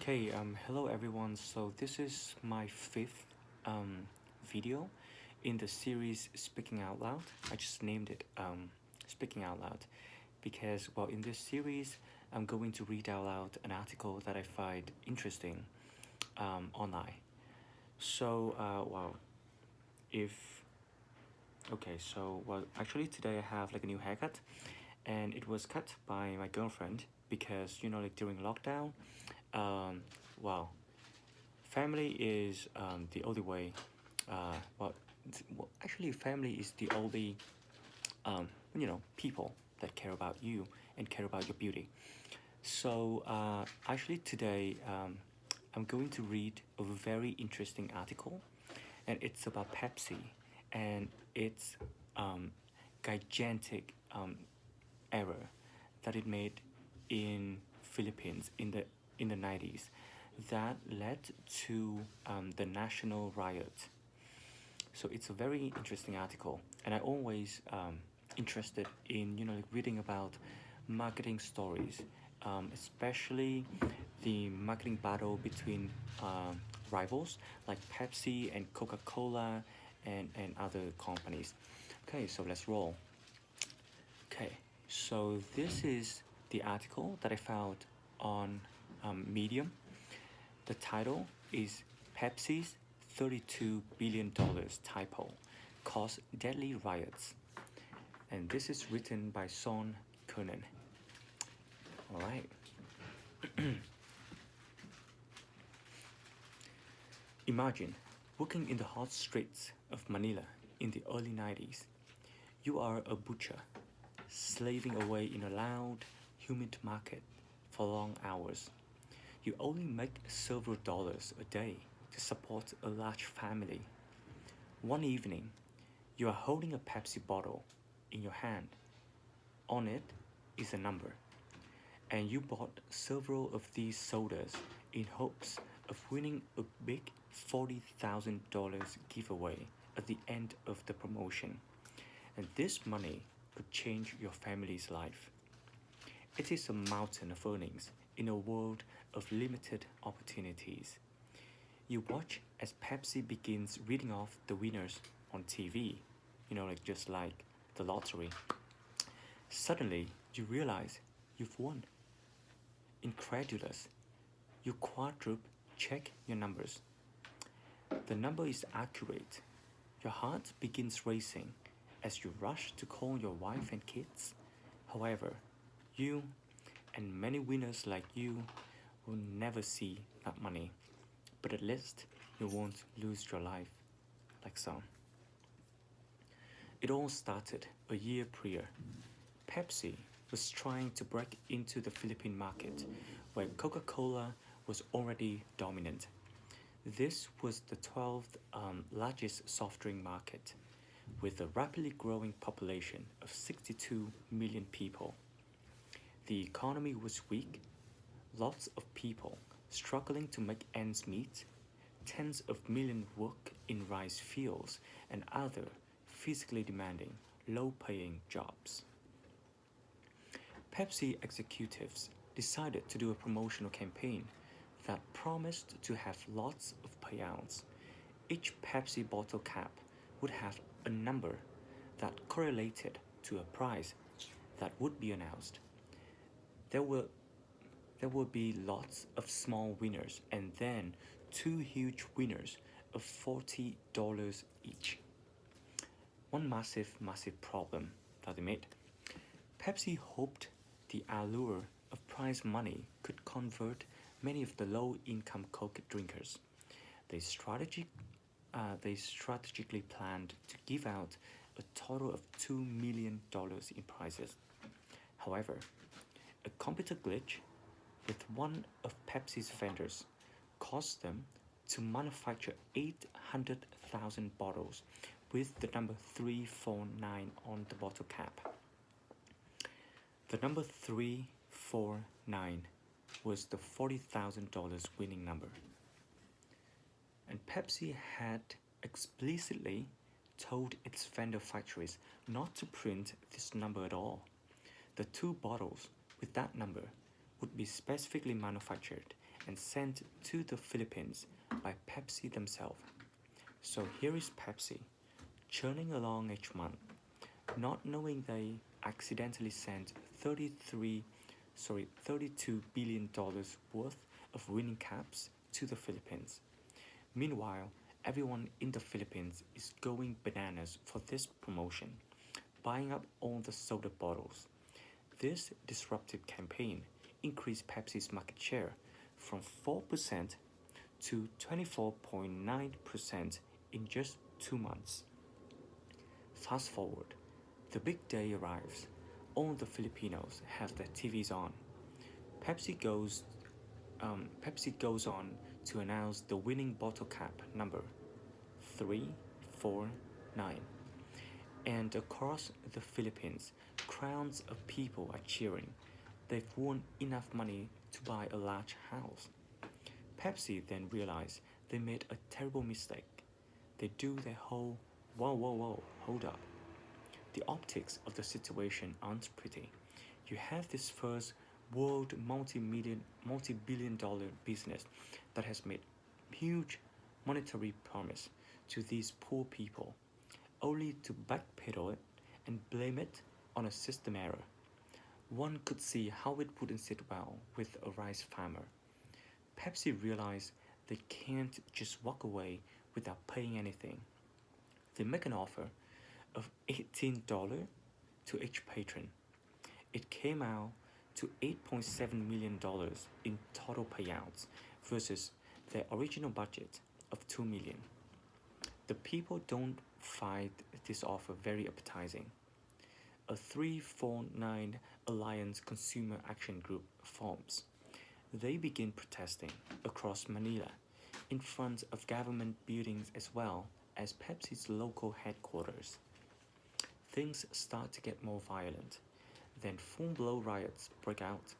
Hello everyone. So this is my fifth video in the series Speaking Out Loud. I just named it Speaking Out Loud because, well, in this series, I'm going to read out loud an article that I find interesting online. So, if actually today I have like a new haircut, and it was cut by my girlfriend because like during lockdown, um, well, family is the only way. Uh, well, actually, family is the only people that care about you and care about your beauty. So actually today I'm going to read a very interesting article, and it's about Pepsi and its gigantic error that it made in Philippines in the 90s that led to the national riot. So it's a very interesting article, and I always interested in like reading about marketing stories, especially the marketing battle between rivals like Pepsi and Coca-Cola and other companies. Okay, so let's roll. Okay, so this is the article that I found on Medium. The title is Pepsi's $32 billion Typo caused deadly riots. And this is written by Son Kernan. Alright. Imagine working in the hot streets of Manila in the early 90s. You are a butcher, slaving away in a loud, humid market for long hours. You only make several dollars a day to support a large family. One evening, you are holding a Pepsi bottle in your hand. On it is a number, and you bought several of these sodas in hopes of winning a big $40,000 giveaway at the end of the promotion. And this money could change your family's life. It is a mountain of earnings in a world of limited opportunities. You watch as Pepsi begins reading off the winners on TV, like just like the lottery. Suddenly, you realize you've won. Incredulous, you quadruple check your numbers. The number is accurate. Your heart begins racing as you rush to call your wife and kids. However, you and many winners like you will never see that money, but at least you won't lose your life like some. It all started a year prior. Pepsi was trying to break into the Philippine market where Coca-Cola was already dominant. This was the 12th largest soft drink market, with a rapidly growing population of 62 million people. The economy was weak, lots of people struggling to make ends meet, tens of millions work in rice fields and other physically demanding, low paying jobs. Pepsi executives decided to do a promotional campaign that promised to have lots of payouts. Each Pepsi bottle cap would have a number that correlated to a prize that would be announced. There were there will be lots of small winners and then two huge winners of $40 each. One massive problem that they made. Pepsi hoped the allure of prize money could convert many of the low income Coke drinkers. They, strategic, they strategically planned to give out a total of $2 million in prizes. However, a computer glitch with one of Pepsi's vendors caused them to manufacture 800,000 bottles with the number 349 on the bottle cap. The number 349 was the $40,000 winning number. And Pepsi had explicitly told its vendor factories not to print this number at all. The two bottles with that number would be specifically manufactured and sent to the Philippines by Pepsi themselves. So here is Pepsi, churning along each month, not knowing they accidentally sent 32 billion dollars worth of winning caps to the Philippines. Meanwhile, everyone in the Philippines is going bananas for this promotion, buying up all the soda bottles. This disruptive campaign increased Pepsi's market share from 4% to 24.9% in just 2 months. Fast forward, the big day arrives. All the Filipinos have their TVs on. Pepsi goes Pepsi goes on to announce the winning bottle cap number 349. And across the Philippines, crowds of people are cheering. They've won enough money to buy a large house. Pepsi then realize they made a terrible mistake. They do their whole whoa, whoa, whoa, hold up. The optics of the situation aren't pretty. You have this first world multi-billion dollar business that has made huge monetary promise to these poor people, only to backpedal it and blame it on a system error. One could see how it wouldn't sit well with a rice farmer. Pepsi realized they can't just walk away without paying anything. They make an offer of $18 to each patron. It came out to $8.7 million in total payouts versus their original budget of $2 million. The people don't find this offer very appetizing. A 349 Alliance Consumer Action Group forms. They begin protesting across Manila in front of government buildings as well as Pepsi's local headquarters. Things start to get more violent. Then full-blown riots break out.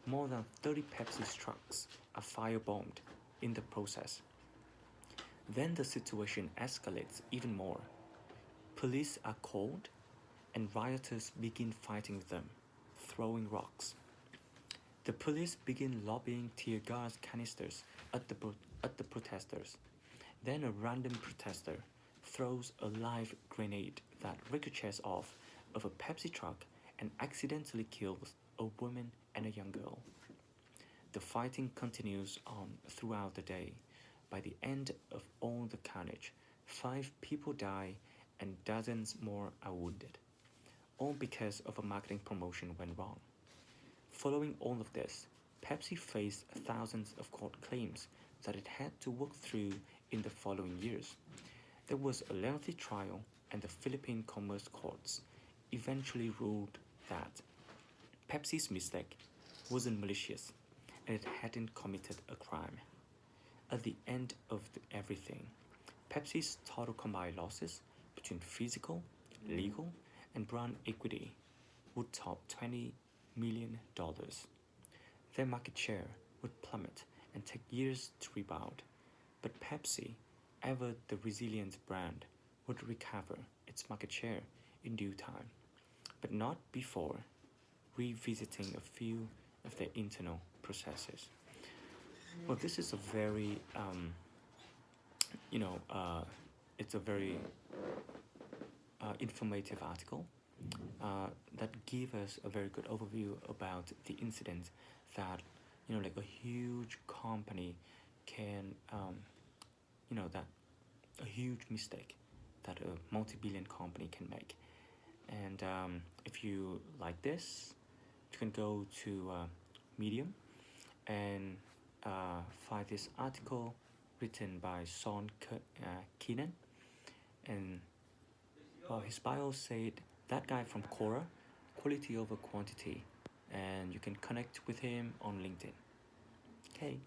More than 30 Pepsi trucks are firebombed in the process. Then the situation escalates even more. Police are called and rioters begin fighting them, throwing rocks. The police begin lobbing tear gas canisters at the protesters. Then a random protester throws a live grenade that ricochets off of a Pepsi truck and accidentally kills a woman and a young girl. The fighting continues on throughout the day. By the end of all the carnage, 5 people die and dozens more are wounded, all because of a marketing promotion went wrong. Following all of this, Pepsi faced thousands of court claims that it had to work through in the following years. There was a lengthy trial, and the Philippine Commerce Courts eventually ruled that Pepsi's mistake wasn't malicious and it hadn't committed a crime. At the end of everything, Pepsi's total combined losses between physical, legal, and brand equity would top $20 million. Their market share would plummet and take years to rebound, but Pepsi, ever the resilient brand, would recover its market share in due time, but not before revisiting a few of their internal processes. Well, this is a very, you know, it's a very informative article that give us a very good overview about the incident that, like a huge company can, that a huge mistake that a multi-billion company can make. And if you like this, you can go to Medium and find this article written by Sean Keenan. And his bio said that guy from Quora, quality over quantity, and you can connect with him on LinkedIn. Okay.